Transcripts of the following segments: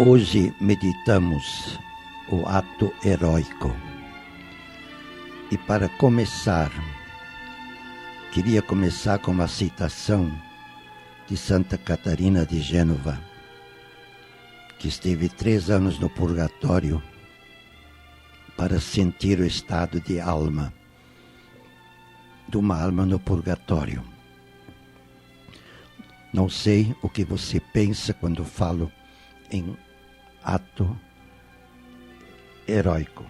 Hoje meditamos o ato heróico. E para começar, queria começar com uma citação de Santa Catarina de Gênova, que esteve 3 anos no purgatório para sentir o estado de alma, de uma alma no purgatório. Não sei o que você pensa quando falo em ato heróico.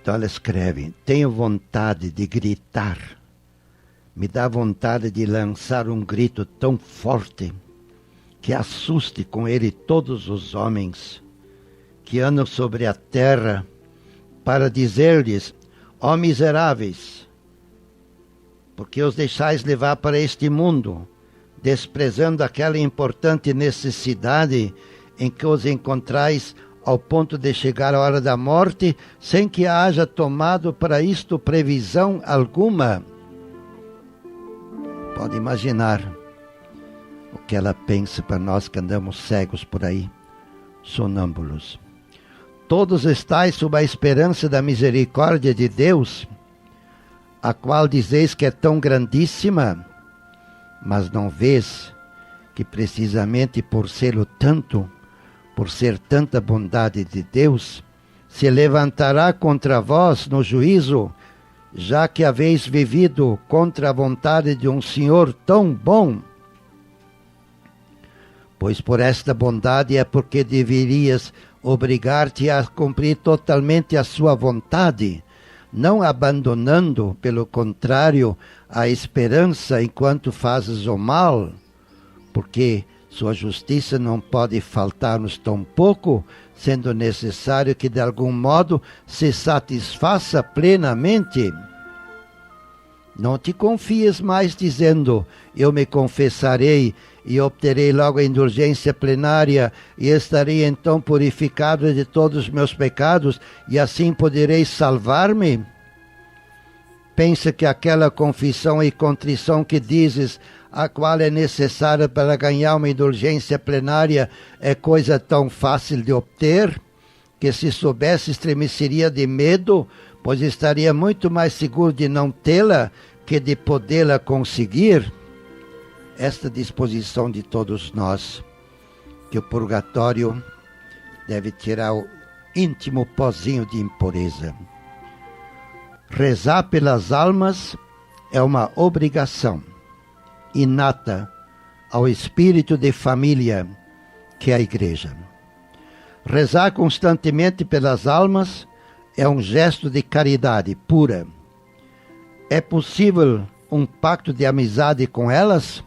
Então ela escreve: tenho vontade de gritar, me dá vontade de lançar um grito tão forte que assuste com ele todos os homens que andam sobre a terra, para dizer-lhes: ó miseráveis, porque os deixais levar para este mundo, desprezando aquela importante necessidade em que os encontrais ao ponto de chegar a hora da morte, sem que haja tomado para isto previsão alguma. Pode imaginar o que ela pensa para nós que andamos cegos por aí, sonâmbulos. Todos estáis sob a esperança da misericórdia de Deus, a qual dizeis que é tão grandíssima, mas não vês que precisamente por ser tanta bondade de Deus, se levantará contra vós no juízo, já que haveis vivido contra a vontade de um Senhor tão bom? Pois por esta bondade é porque deverias obrigar-te a cumprir totalmente a sua vontade, não abandonando, pelo contrário, a esperança enquanto fazes o mal, porque sua justiça não pode faltar-nos tão pouco, sendo necessário que de algum modo se satisfaça plenamente. Não te confies mais dizendo: eu me confessarei e obterei logo a indulgência plenária e estarei então purificado de todos os meus pecados e assim poderei salvar-me? Pensa que aquela confissão e contrição que dizes, a qual é necessária para ganhar uma indulgência plenária, é coisa tão fácil de obter, que se soubesse estremeceria de medo, pois estaria muito mais seguro de não tê-la que de podê-la conseguir? Esta disposição de todos nós, que o purgatório deve tirar o íntimo pozinho de impureza. Rezar pelas almas é uma obrigação inata ao espírito de família que é a Igreja. Rezar constantemente pelas almas é um gesto de caridade pura. É possível um pacto de amizade com elas?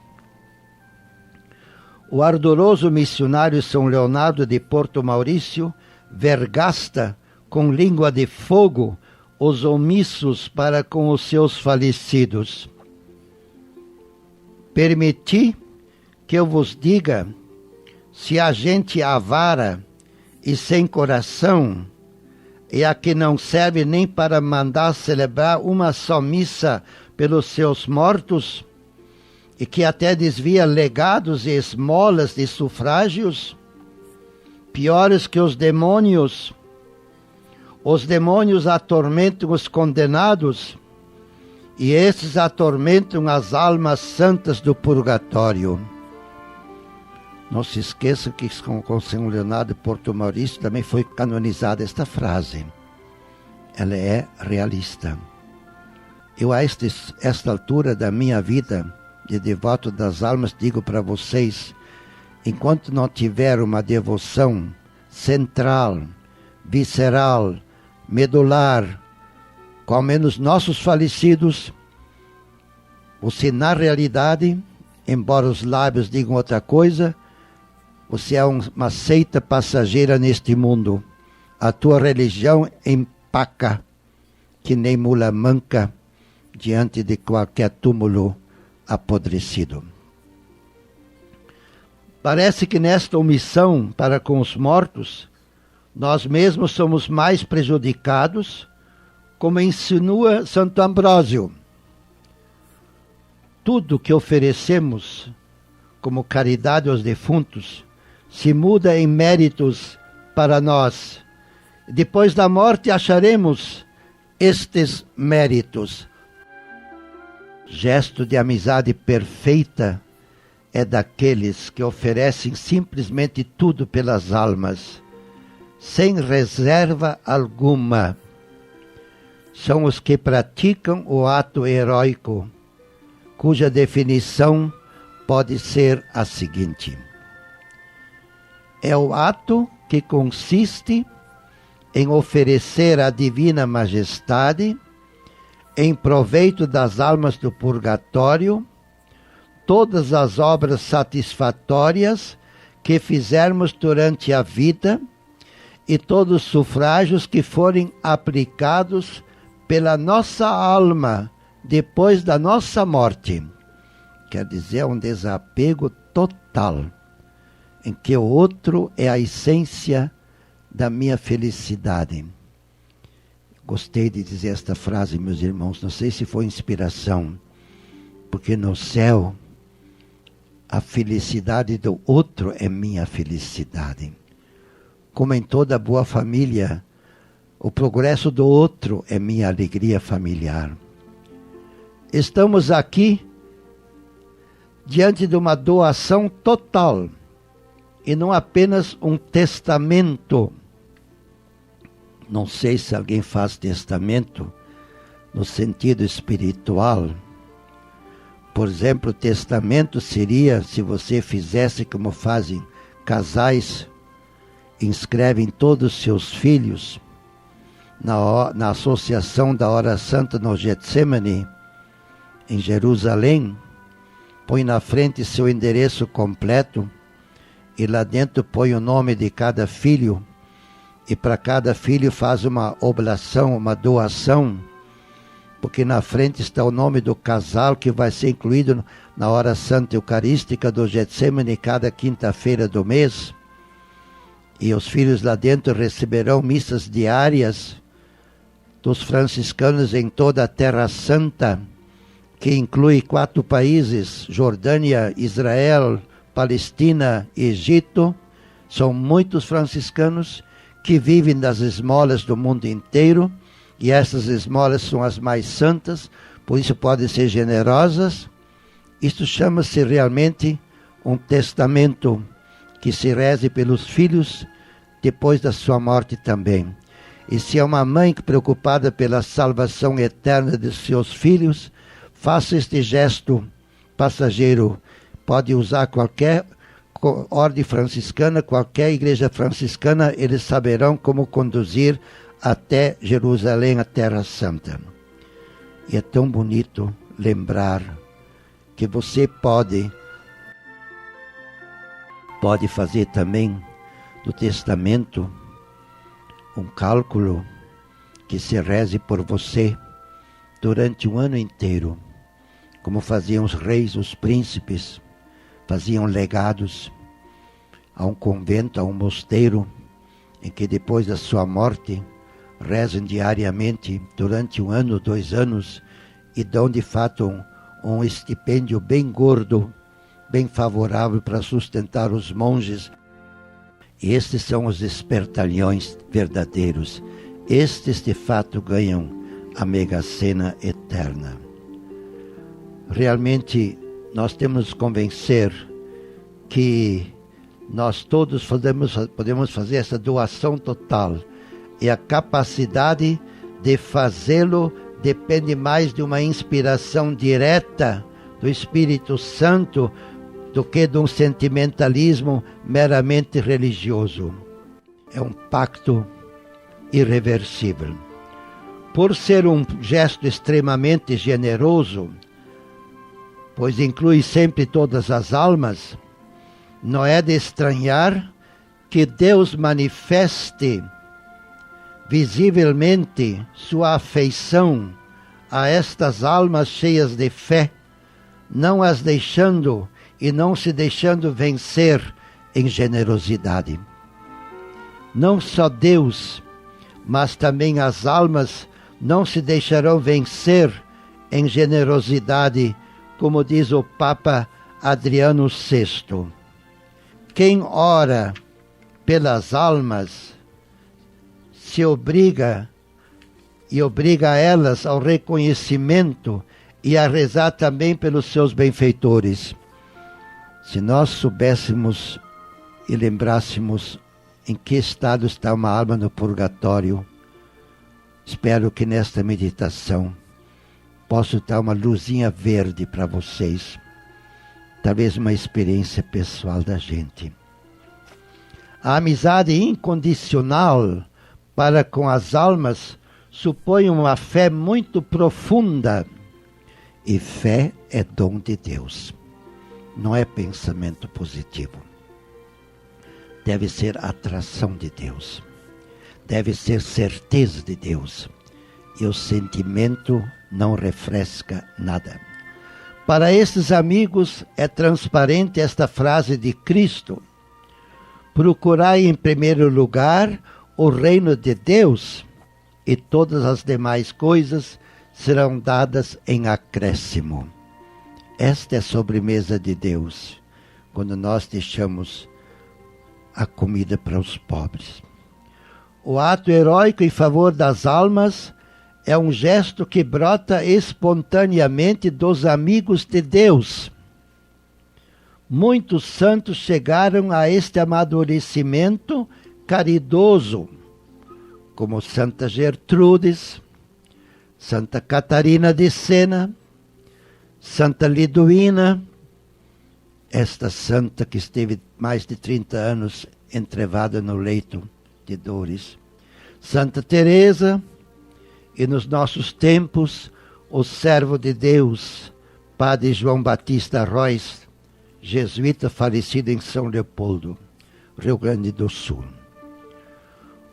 O ardoroso missionário São Leonardo de Porto Maurício vergasta com língua de fogo os omissos para com os seus falecidos. Permiti que eu vos diga, se a gente avara e sem coração, e a que não serve nem para mandar celebrar uma só missa pelos seus mortos, e que até desvia legados e esmolas de sufrágios, piores que os demônios atormentam os condenados, e esses atormentam as almas santas do purgatório. Não se esqueça que com São Leonardo de Porto Maurício também foi canonizada esta frase. Ela é realista. Eu, a esta altura da minha vida de devoto das almas, digo para vocês: enquanto não tiver uma devoção central, visceral, medular, com ao menos nossos falecidos, você na realidade, embora os lábios digam outra coisa, você é uma seita passageira neste mundo. A tua religião empaca, que nem mula manca, diante de qualquer túmulo apodrecido. Parece que nesta omissão para com os mortos, nós mesmos somos mais prejudicados, como insinua Santo Ambrósio. Tudo que oferecemos como caridade aos defuntos se muda em méritos para nós. Depois da morte acharemos estes méritos. Gesto de amizade perfeita é daqueles que oferecem simplesmente tudo pelas almas, sem reserva alguma. São os que praticam o ato heróico, cuja definição pode ser a seguinte: é o ato que consiste em oferecer à divina majestade, em proveito das almas do purgatório, todas as obras satisfatórias que fizermos durante a vida e todos os sufrágios que forem aplicados pela nossa alma depois da nossa morte. Quer dizer, um desapego total, em que o outro é a essência da minha felicidade. Gostei de dizer esta frase, meus irmãos, não sei se foi inspiração, porque no céu a felicidade do outro é minha felicidade. Como em toda boa família, o progresso do outro é minha alegria familiar. Estamos aqui diante de uma doação total e não apenas um testamento. Não sei se alguém faz testamento no sentido espiritual. Por exemplo, o testamento seria se você fizesse como fazem casais, inscrevem todos os seus filhos na associação da Hora Santa no Getsemane, em Jerusalém, põe na frente seu endereço completo e lá dentro põe o nome de cada filho, e para cada filho faz uma oblação, uma doação, porque na frente está o nome do casal que vai ser incluído na Hora Santa Eucarística do Getsemane cada quinta-feira do mês. E os filhos lá dentro receberão missas diárias dos franciscanos em toda a Terra Santa, que inclui 4 países, Jordânia, Israel, Palestina e Egito. São muitos franciscanos que vivem das esmolas do mundo inteiro, e essas esmolas são as mais santas, por isso podem ser generosas. Isto chama-se realmente um testamento que se reze pelos filhos depois da sua morte também. E se é uma mãe preocupada pela salvação eterna de seus filhos, faça este gesto passageiro. Pode usar qualquer ordem franciscana, qualquer igreja franciscana, eles saberão como conduzir até Jerusalém, a Terra Santa. E é tão bonito lembrar que você pode fazer também do testamento um cálculo que se reze por você durante um ano inteiro, como faziam os reis, os príncipes, faziam legados a um convento, a um mosteiro, em que depois da sua morte rezam diariamente durante 1 ano, 2 anos, e dão de fato um estipêndio bem gordo, bem favorável para sustentar os monges. E estes são os espertalhões verdadeiros. Estes de fato ganham a mega-sena eterna. Realmente nós temos que nos convencer que nós todos podemos fazer essa doação total, e a capacidade de fazê-lo depende mais de uma inspiração direta do Espírito Santo do que de um sentimentalismo meramente religioso. É um pacto irreversível. Por ser um gesto extremamente generoso, pois inclui sempre todas as almas, não é de estranhar que Deus manifeste visivelmente sua afeição a estas almas cheias de fé, não as deixando e não se deixando vencer em generosidade. Não só Deus, mas também as almas não se deixarão vencer em generosidade, como diz o Papa Adriano VI. quem ora pelas almas se obriga elas ao reconhecimento e a rezar também pelos seus benfeitores. Se nós soubéssemos e lembrássemos em que estado está uma alma no purgatório, espero que nesta meditação possa dar uma luzinha verde para vocês, talvez uma experiência pessoal da gente. A amizade incondicional para com as almas supõe uma fé muito profunda, e fé é dom de Deus, não é pensamento positivo. Deve ser atração de Deus, deve ser certeza de Deus, e o sentimento não refresca nada. Para esses amigos é transparente esta frase de Cristo: procurai em primeiro lugar o reino de Deus, e todas as demais coisas serão dadas em acréscimo. Esta é a sobremesa de Deus, quando nós deixamos a comida para os pobres. O ato heróico em favor das almas é um gesto que brota espontaneamente dos amigos de Deus. Muitos santos chegaram a este amadurecimento caridoso, como Santa Gertrudes, Santa Catarina de Sena, Santa Liduína, esta santa que esteve mais de 30 anos entrevada no leito de dores, Santa Teresa, e nos nossos tempos, o servo de Deus, Padre João Batista Rois, jesuíta falecido em São Leopoldo, Rio Grande do Sul.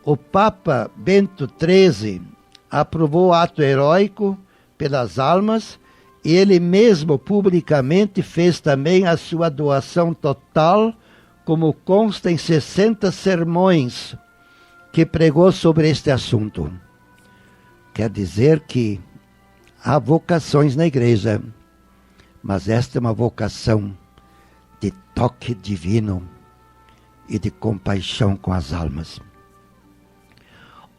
O Papa Bento XIII aprovou o ato heróico pelas almas, e ele mesmo publicamente fez também a sua doação total, como consta em 60 sermões que pregou sobre este assunto. Quer dizer que há vocações na igreja, mas esta é uma vocação de toque divino e de compaixão com as almas.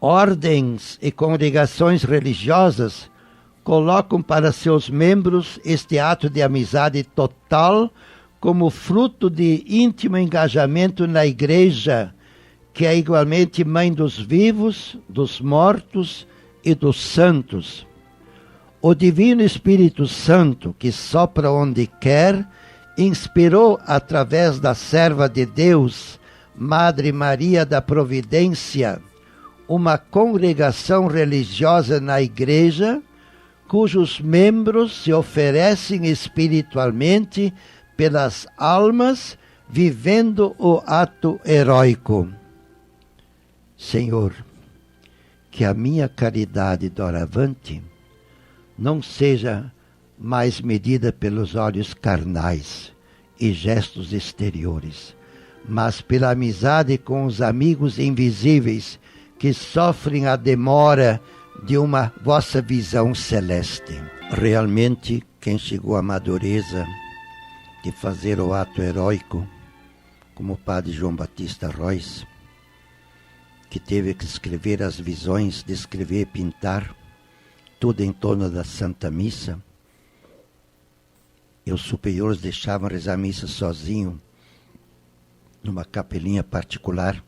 Ordens e congregações religiosas colocam para seus membros este ato de amizade total como fruto de íntimo engajamento na igreja, que é igualmente mãe dos vivos, dos mortos e dos santos. O Divino Espírito Santo, que sopra onde quer, inspirou através da serva de Deus, Madre Maria da Providência, uma congregação religiosa na igreja, cujos membros se oferecem espiritualmente pelas almas, vivendo o ato heróico. Senhor, que a minha caridade doravante não seja mais medida pelos olhos carnais e gestos exteriores, mas pela amizade com os amigos invisíveis que sofrem a demora de uma vossa visão celeste. Realmente, quem chegou à madureza de fazer o ato heróico, como o Padre João Batista Rois, que teve que escrever as visões, descrever e pintar, tudo em torno da Santa Missa, e os superiores deixavam rezar a missa sozinho, numa capelinha particular,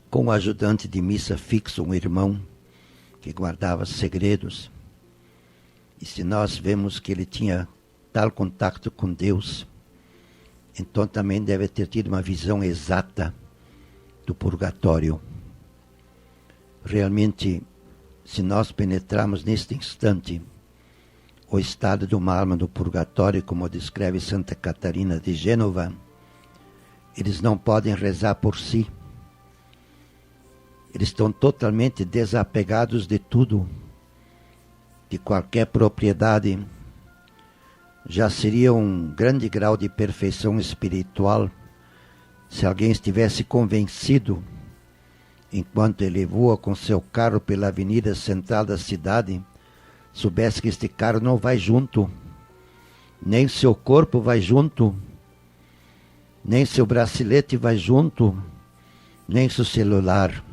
com um ajudante de missa fixo, um irmão, que guardava segredos. E se nós vemos que ele tinha tal contato com Deus, então também deve ter tido uma visão exata do purgatório. Realmente, se nós penetrarmos neste instante o estado de uma alma no purgatório, como descreve Santa Catarina de Gênova, eles não podem rezar por si. Eles estão totalmente desapegados de tudo, de qualquer propriedade. Já seria um grande grau de perfeição espiritual se alguém estivesse convencido, enquanto ele voa com seu carro pela avenida central da cidade, soubesse que este carro não vai junto, nem seu corpo vai junto, Nem seu bracelete vai junto, nem seu celular.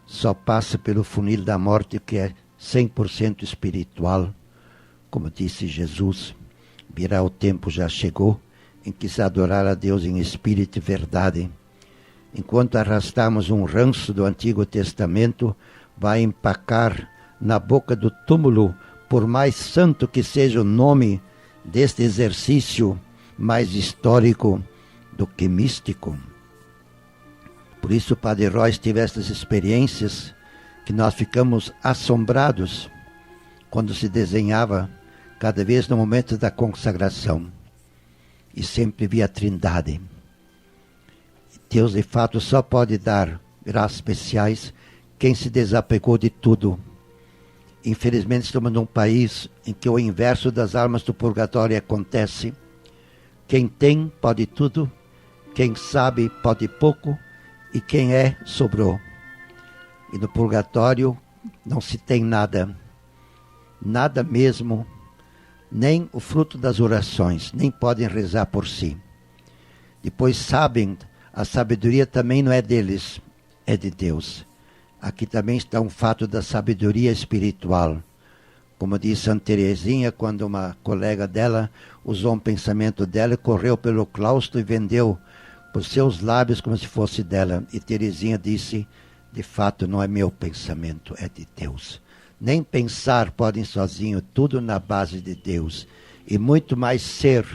Só passa pelo funil da morte, que é 100% espiritual. Como disse Jesus, virá o tempo, já chegou, em que se adorar a Deus em espírito e verdade. Enquanto arrastamos um ranço do Antigo Testamento, vai empacar na boca do túmulo, por mais santo que seja o nome deste exercício, mais histórico do que místico. Por isso o Padre Royce teve essas experiências que nós ficamos assombrados quando se desenhava, cada vez no momento da consagração. E sempre via a Trindade. Deus, de fato, só pode dar graças especiais quem se desapegou de tudo. Infelizmente, estamos num país em que o inverso das almas do purgatório acontece. Quem tem, pode tudo. Quem sabe, pode pouco. E quem é, sobrou. E no purgatório não se tem nada. Nada mesmo. Nem o fruto das orações. Nem podem rezar por si. Depois sabem, a sabedoria também não é deles, é de Deus. Aqui também está um fato da sabedoria espiritual. Como disse Santa Teresinha, quando uma colega dela usou um pensamento dela, correu pelo claustro e vendeu por seus lábios como se fosse dela. E Teresinha disse, de fato não é meu pensamento, é de Deus. Nem pensar podem sozinho, tudo na base de Deus. E muito mais ser.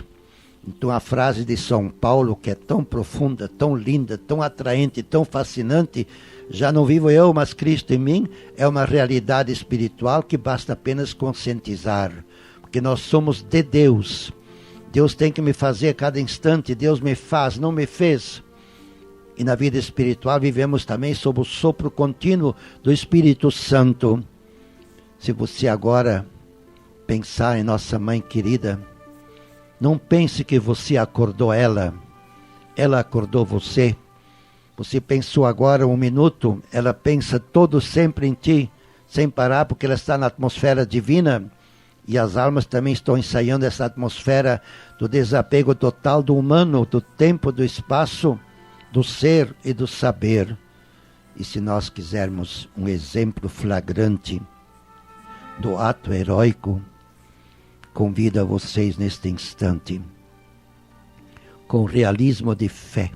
Então a frase de São Paulo, que é tão profunda, tão linda, tão atraente, tão fascinante, já não vivo eu, mas Cristo em mim, é uma realidade espiritual que basta apenas conscientizar. Porque nós somos de Deus. Deus tem que me fazer a cada instante, Deus me faz, não me fez. E na vida espiritual vivemos também sob o sopro contínuo do Espírito Santo. Se você agora pensar em nossa mãe querida, não pense que você acordou ela acordou você. Você pensou agora um minuto, ela pensa todo sempre em ti, sem parar, porque ela está na atmosfera divina, e as almas também estão ensaiando essa atmosfera do desapego total do humano, do tempo, do espaço, do ser e do saber. E se nós quisermos um exemplo flagrante do ato heróico, convido a vocês neste instante, com realismo de fé,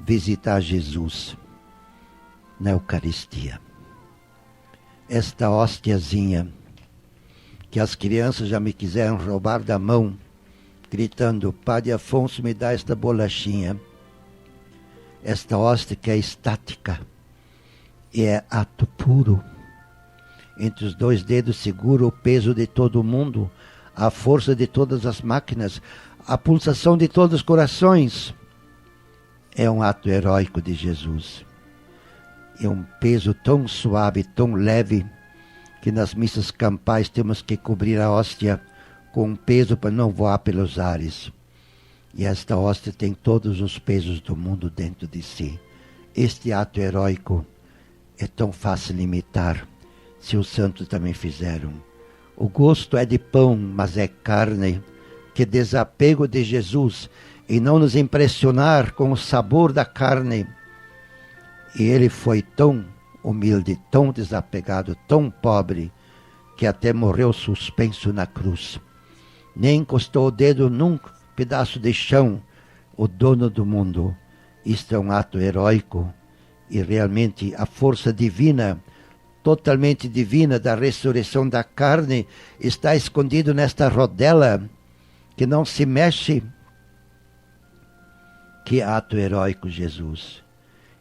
visitar Jesus na Eucaristia. Esta hóstiazinha que as crianças já me quiseram roubar da mão, gritando, Padre Afonso, me dá esta bolachinha. Esta hóstia que é estática e é ato puro. Entre os dois dedos segura o peso de todo mundo, a força de todas as máquinas, a pulsação de todos os corações. É um ato heróico de Jesus. É um peso tão suave, tão leve, que nas missas campais temos que cobrir a hóstia com um peso para não voar pelos ares. E esta hóstia tem todos os pesos do mundo dentro de si. Este ato heróico é tão fácil imitar, se os santos também fizeram. O gosto é de pão, mas é carne. Que desapego de Jesus, e não nos impressionar com o sabor da carne. E ele foi tão humilde, tão desapegado, tão pobre, que até morreu suspenso na cruz. Nem encostou o dedo num pedaço de chão, o dono do mundo. Isto é um ato heróico, e realmente a força divina, totalmente divina, da ressurreição da carne, está escondido nesta rodela, que não se mexe. Que ato heróico, Jesus!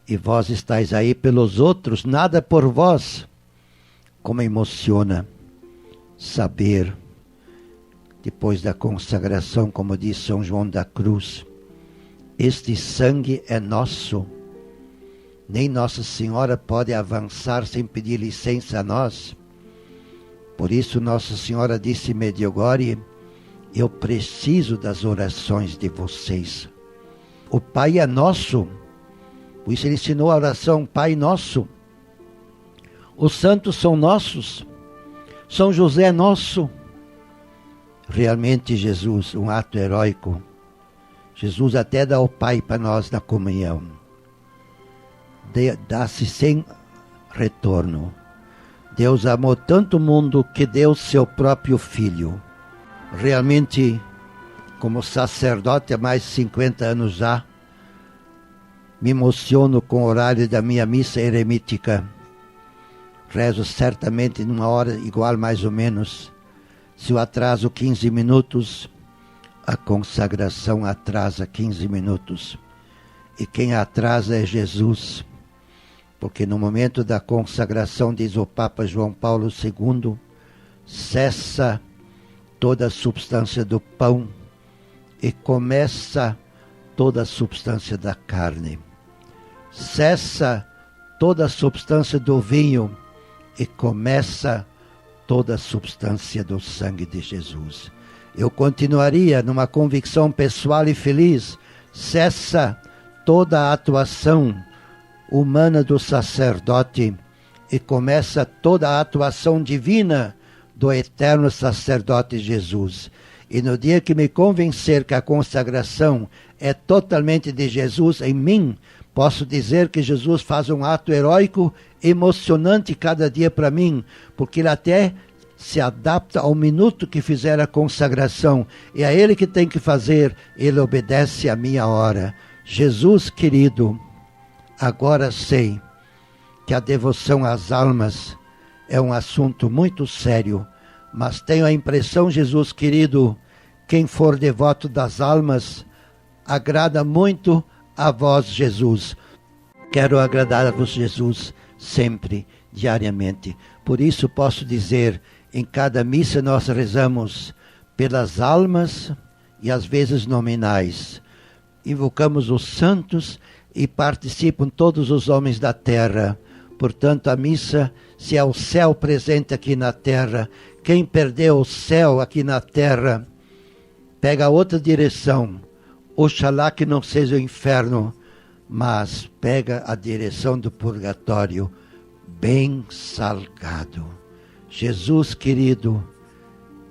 E vós estáis aí pelos outros, nada por vós. Como emociona saber, depois da consagração, como diz São João da Cruz, este sangue é nosso. Nem Nossa Senhora pode avançar sem pedir licença a nós. Por isso Nossa Senhora disse Medjugorje, eu preciso das orações de vocês. O Pai é nosso. Por isso ele ensinou a oração Pai Nosso. Os santos são nossos. São José é nosso. Realmente, Jesus, um ato heróico. Jesus até dá o Pai para nós na comunhão. Dá-se sem retorno. Deus amou tanto o mundo que deu seu próprio Filho. Realmente, como sacerdote há mais de 50 anos já, me emociono com o horário da minha missa eremítica. Rezo certamente numa hora igual mais ou menos. Se eu atraso 15 minutos, a consagração atrasa 15 minutos. E quem atrasa é Jesus. Porque no momento da consagração, diz o Papa João Paulo II, cessa toda a substância do pão e começa toda a substância da carne. Cessa toda a substância do vinho e começa toda a substância do sangue de Jesus. Eu continuaria numa convicção pessoal e feliz. Cessa toda a atuação humana do sacerdote e começa toda a atuação divina do eterno sacerdote Jesus. E no dia que me convencer que a consagração é totalmente de Jesus em mim, posso dizer que Jesus faz um ato heróico, emocionante cada dia para mim, porque ele até se adapta ao minuto que fizer a consagração. É a ele que tem que fazer, ele obedece à minha hora. Jesus querido, agora sei que a devoção às almas é um assunto muito sério, mas tenho a impressão, Jesus querido, quem for devoto das almas, agrada muito a vós, Jesus. Quero agradar-vos, Jesus, sempre, diariamente. Por isso posso dizer, em cada missa nós rezamos pelas almas e às vezes nominais. Invocamos os santos e participam todos os homens da terra. Portanto, a missa, se é o céu presente aqui na terra, quem perdeu o céu aqui na terra, pega outra direção. Oxalá que não seja o inferno, mas pega a direção do purgatório, bem salgado. Jesus querido,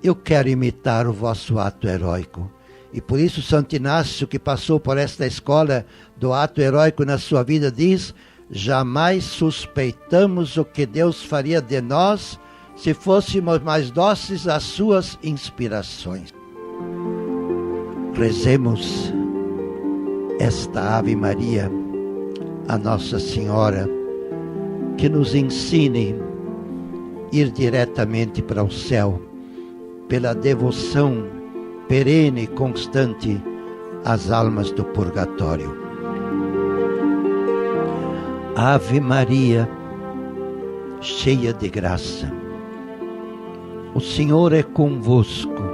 eu quero imitar o vosso ato heróico. E por isso Santo Inácio, que passou por esta escola do ato heróico na sua vida, diz: jamais suspeitamos o que Deus faria de nós se fôssemos mais dóceis às suas inspirações. Rezemos esta Ave Maria a Nossa Senhora, que nos ensine a ir diretamente para o céu, pela devoção perene e constante às almas do purgatório. Ave Maria, cheia de graça, o Senhor é convosco.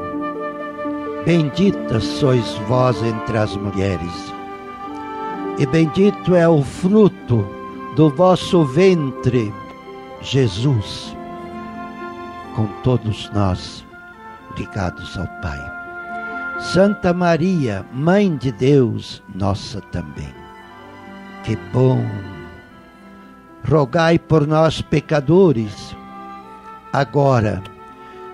Bendita sois vós entre as mulheres, e bendito é o fruto do vosso ventre, Jesus. Com todos nós ligados ao Pai. Santa Maria, Mãe de Deus, nossa também. Que bom! Rogai por nós, pecadores, agora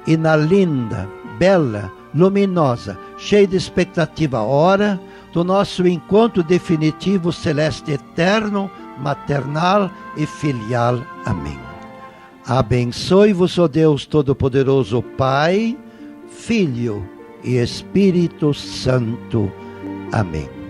e na linda, bela, luminosa, cheia de expectativa hora do nosso encontro definitivo, celeste, eterno, maternal e filial. Amém. Abençoe-vos, ó Deus Todo-Poderoso, Pai, Filho e Espírito Santo. Amém.